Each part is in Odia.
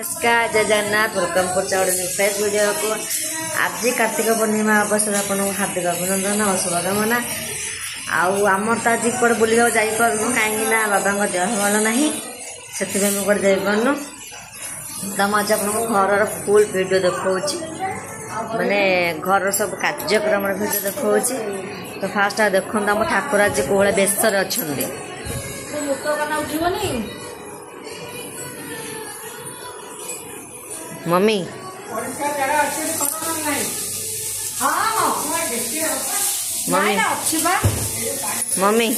नमस्कार जय जगन्नाथ वेलकम कर फ्रेश वीडियो को आज कार्तिक पूर्णिमा अवसर आपको हार्दिक अभिनंदन और शुभकामना। आमर तो आज कौन बुल जापन कहीं बाबा देह भल ना से कौन जापन तो मुझे आप घर फुल वीडियो देखा माने घर सब कार्यक्रम वीडियो देखा। तो फास्ट देखो आम ठाकुर आज कौ भाई बेसर अच्छा मम्मी मम्मी मम्मी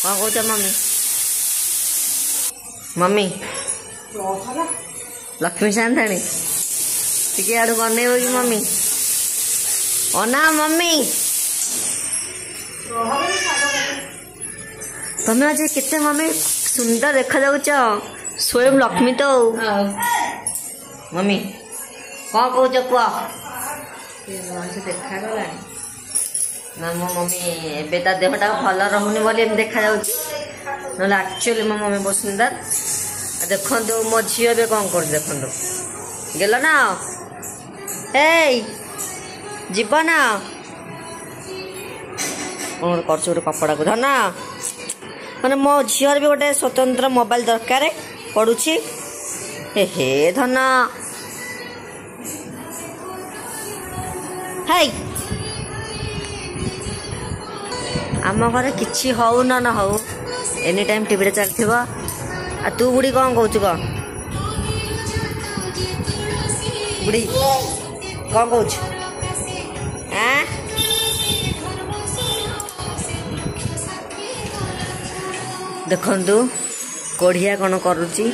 कौन कौच मम्मी मम्मी लक्ष्मी सान्ताणी टी आड़ बन कि मम्मी अना मम्मी तुम्हें आज केते मम्मी सुंदर देखा जाऊच स्वयं लक्ष्मी तो मम्मी कौन कौच कह देखा ना मो मम्मी एवं देहटा भल रहुनि बोली देखा ना एक्चुअली मो मम्मी बहुत सुंदर। देखो मो झील भी कौन कर देखो गल ना ए जीव ना कौन कर कपड़ा को धना मैंने मो झील भी गोटे स्वतंत्र मोबाइल दरकार पड़ुछि हे धना है आम घर कि हौ न हौ एनी टाइम टीवी चलती आ तू बुढ़ी कौन कौच कौन बुढ़ी कौन कौच देखु कोढ़िया कौन करुच्ची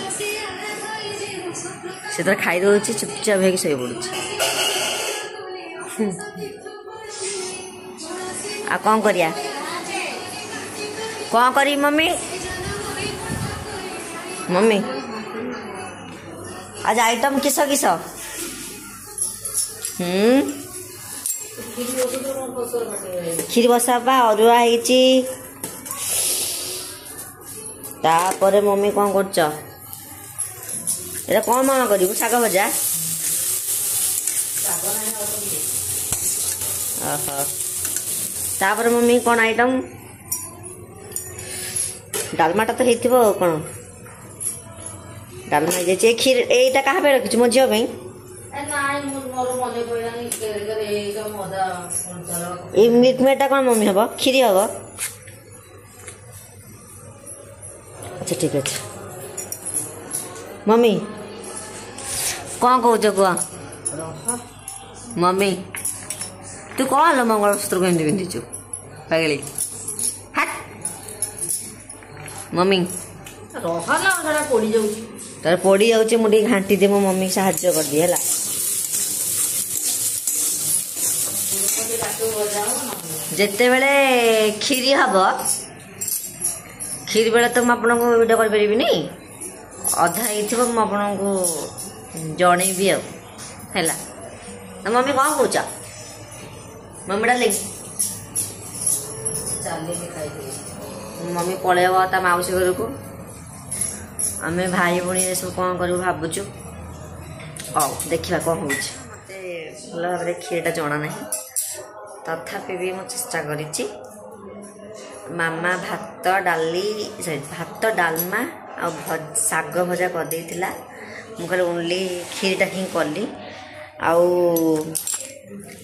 से खाई दौर चुपचाप हो शो पड़ुची आ कौन करिया कौन करी मम्मी मम्मी आज आइटम किस किस खीर बसा बा अरुआ तापर मम्मी कौन करछ एटा कौन मामा करू शाग भजा तापर मम्मी कौन आइटम डालमाटा तो होइथिबो कौन डालमा जे खीर एटा कहा पे रखिछु मो झियो भाई ए मिल्क मेटा कौन मम्मी हबो खीरी हबो अच्छा ठीक है मम्मी कौन कौच कह मम्मी तू कौन मंगलसूत्र कमी पिंधिचु पागली हट मम्मी तार पड़ी जाऊँ मुझे घाटी दे मो मम्मी साहाଯ୍य कर दी है जिते बेले खीरी हम खीर बेले तो मुझे वीडियो कर पारिनी अधा आपको जनईबी है मम्मी कौन कौच मम्मी डाली मम्मी पलैब ता मौसी घर को आम भाई भूणी सब कौन कर भावुचु देखा कौन हो भल भाव खीरटा जना ना तथापि भी मुझे चेष्टा करी मामा भात डाली भात डालमा आ शाग भजा कर मुझे ओनली खीरटा ही कली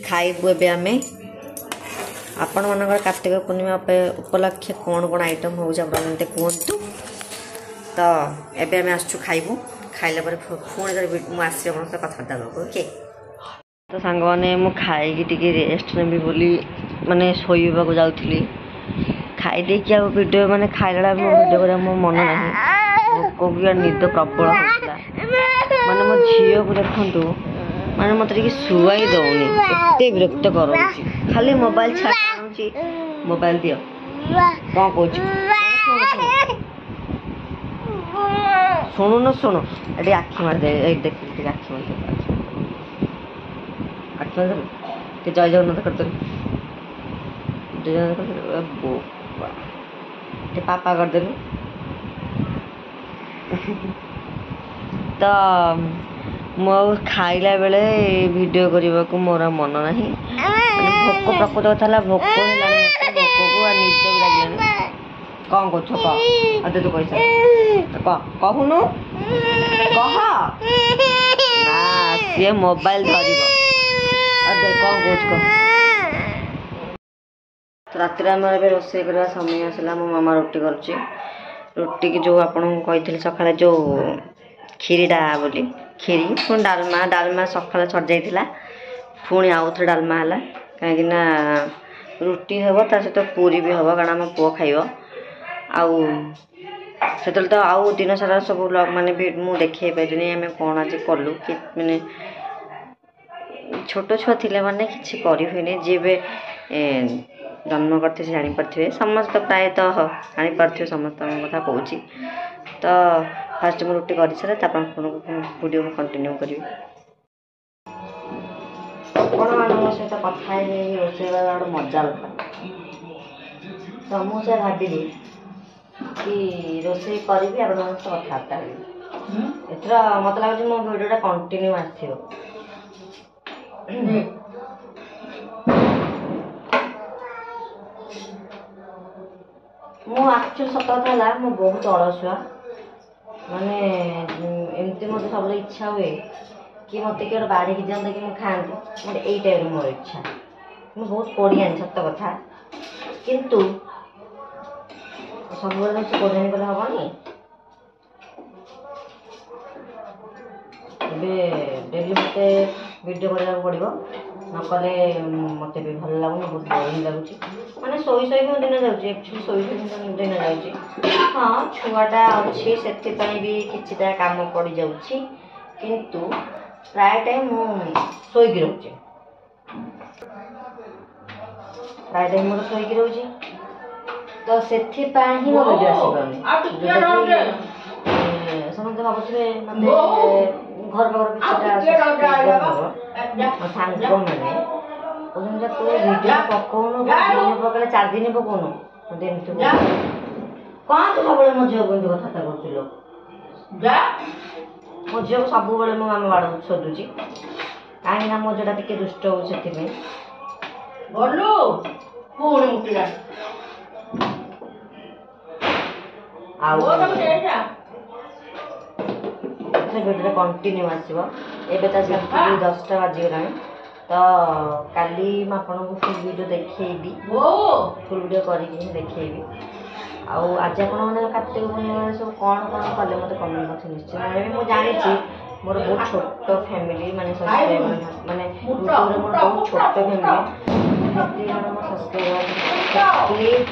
खाइबू एवं आपण मन कार्तिक पूर्णिमा उपलक्षे कौन कौन आइटम हो कहतु तो एवं आम आसु खाइबू खाइला पुणी मुझे आप कथबार्ता ओके। तो सांग मैंने मु खाई रेस्ट नेबी बोली माने शोइबा को जाऊली खाई देखिए वीडियो माने खाइला वीडियो कर मो मन ना भोक भी निद प्रबल होता माने मो झील को देखु माने मत शुआई दौनी एत विरक्त कर खाली मोबाइल छाड़ी मोबाइल दियो कौन कौच शुणु न शुणु ये आखि मार दे देख आखि मार आखि मार जय जगन्नाथ कर जय जगन्नाथ पापा करदेलु ତ ମୁଁ ଖାଇଲା ବେଲେ ଭିଡ଼ିଓ କରିବାକୁ ମୋର ମନ ନାହିଁ। ଭୋକ ପ୍ରକୃତ କଥା ହେଲା ଭୋକ ହେଲାଣି ଭୋକକୁ ଆଉ ନିଦ ବି ଲାଗିଲାଣି। କ'ଣ କରୁଛ କହ ଆଉ ତୁ ପଇସା କହୁନୁ କହ ନା ସିଏ ମୋବାଇଲ ଧରିବ ଆଉ କ'ଣ କହୁଛୁ କହ। ରାତିରେ ଆମର ଏବେ ରୋଷେଇ କରିବା ସମୟ ଆସିଲା। ମୋ ମାମା ରୁଟି କରୁଛି। ରୁଟିକି ଯେଉଁ ଆପଣଙ୍କୁ କହିଥିଲି ସକାଳେ ଯେଉଁ କ୍ଷୀରିଟା ବୋଲି କ୍ଷୀରି ପୁଣି ଡାଲମା ସକାଳେ ସରିଯାଇଥିଲା ପୁଣି ଆଉ ଥରେ ଡାଲମା ହେଲା କାହିଁକିନା ରୁଟି ହେବ ତା ସହିତ ପୁରୀ ବି ହେବ କାରଣ ଆମ ପୁଅ ଖାଇବ। ଆଉ ସେତେବେଳେ ତ ଆଉ ଦିନ ସାରା ସବୁ ମାନେ ବି ମୁଁ ଦେଖେଇ ପାରିଲିନି ଆମେ କ'ଣ ଆଜି କଲୁ କି ମାନେ ଛୋଟ ଛୁଆ ଥିଲେ ମାନେ କିଛି କରି ହୁଏନି। ଯିଏ ଏବେ ଜନ୍ମ କରିଥିବେ ସେ ଜାଣିପାରୁଥିବେ ସମସ୍ତେ ପ୍ରାୟତଃ ଜାଣିପାରୁଥିବେ ସମସ୍ତଙ୍କ କଥା କହୁଛି। ତ ଫାଷ୍ଟ ମୁଁ ରୁଟି କରିସାରେ ତାପରେ ଆପଣଙ୍କୁ ଭିଡ଼ିଓ ମୁଁ କଣ୍ଟିନ୍ୟୁ କରିବି। ଆପଣମାନଙ୍କ ସହିତ କଥା ହେଇ ରୋଷେଇ କରିବା ଗୋଟେ ମଜା ଅଲଗା। ତ ମୁଁ ସେ ଭାବିଲି କି ରୋଷେଇ କରିବି ଆପଣଙ୍କ ସହିତ କଥାବାର୍ତ୍ତା ହେବି। ଏଥର ମୋତେ ଲାଗୁଛି ମୋ ଭିଡ଼ିଓଟା କଣ୍ଟିନ୍ୟୁ ଆସିଥିବ। ମୁଁ ଆକ୍ଚୁଆଲି ସତ କଥା ହେଲା ମୁଁ ବହୁତ ଅଳସୁଆ। ମାନେ ଏମିତି ମୋତେ ସବୁବେଳେ ଇଚ୍ଛା ହୁଏ କି ମୋତେ କିଏ ଗୋଟେ ବାଢ଼ିକି ଦିଅନ୍ତା କି ମୁଁ ଖାଆନ୍ତି। ମୋତେ ଏଇ ଟାଇପ୍ର ମୋର ଇଚ୍ଛା। ମୁଁ ବହୁତ ପଡ଼ିଆନି ସତ କଥା କିନ୍ତୁ ସବୁବେଳେ କିଛି ପଡ଼ିଆନି କଲେ ହେବନି। ଏବେ ଡେଲି ମୋତେ ଭିଡ଼ିଓ କରିବାକୁ ପଡ଼ିବ ନକଲେ ମୋତେ ବି ଭଲ ଲାଗୁନି ବହୁତ ବୋରିଂ ଲାଗୁଛି। ମାନେ ଶୋଇ ମୋ ଦିନ ଯାଉଛି ଆକ୍ଚୁଆଲି ଶୋଇ ଦିନ ଯାଉଛି। ହଁ ଛୁଆଟା ଅଛି ସେଥିପାଇଁ ବି କିଛିଟା କାମ ପଡ଼ିଯାଉଛି କିନ୍ତୁ ପ୍ରାୟ ଟାଇମ୍ ମୁଁ ଶୋଇକି ରହୁଛି। ତ ସେଥିପାଇଁ ହିଁ ମୋ ଭିଡ଼ିଓ ଆସିପାରୁନି। ସମସ୍ତେ ଭାବୁଥିବେ ମୋତେ ଘର ପାଖର କିଛିଟା ମୋ ସାଙ୍ଗମାନେ କହୁଛନ୍ତି ତୁ ଭିଡ଼ିଓ ପକଉନୁ 2 ଦିନ ପକେଇଲେ 4 ଦିନ ପକଉନୁ ମୋତେ ଏମିତି କ'ଣ ତୁ ସବୁବେଳେ ମୋ ଝିଅକୁ ଏମିତି କଥାବାର୍ତ୍ତା କରୁଥିଲୁ। ମୋ ଝିଅକୁ ସବୁବେଳେ ମୋ ମାମା ଶୋଧୁଛି କାହିଁକିନା ମୋ ଝିଅଟା ଟିକେ ଦୁଷ୍ଟ ହେଉଛି ସେଥିପାଇଁ। ଆଉ ଭିଡ଼ିଓରେ କଣ୍ଟିନ୍ୟୁ ଆସିବ। ଏବେ ତ 10ଟା ବାଜିଗଲାଣି ତ କାଲି ମୁଁ ଆପଣଙ୍କୁ ଫୁଲ୍ ଭିଡ଼ିଓ ଦେଖେଇବି। ଫୁଲ୍ ଭିଡ଼ିଓ କରିକି ହିଁ ଦେଖେଇବି। ଆଉ ଆଜି ଆପଣମାନେ କାର୍ତ୍ତିକ ପୂର୍ଣ୍ଣିମାରେ ସବୁ କ'ଣ କଲେ ମୋତେ କମେଣ୍ଟ ବକ୍ସରେ ନିଶ୍ଚୟ ଜଣାଇବେ। ମୁଁ ଜାଣିଛି ମୋର ବହୁତ ଛୋଟ ଫ୍ୟାମିଲି ମାନେ ସବସ୍କ୍ରାଇବର୍ ମାନେ ୟୁଟ୍ୟୁବରେ ମୋର ବହୁତ ଛୋଟ ଫ୍ୟାମିଲି 50 ଜଣ ମୋ ସବସ୍କ୍ରାଇବର୍। ପ୍ଲିଜ୍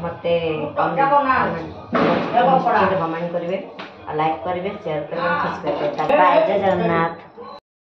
ମୋତେ କମେଣ୍ଟ କରିବେ ଆଉ ଲାଇକ୍ କରିବେ ସେୟାର କରିବେ ସବସ୍କ୍ରାଇବ୍ କରିବେ। ଜୟ ଜଗନ୍ନାଥ।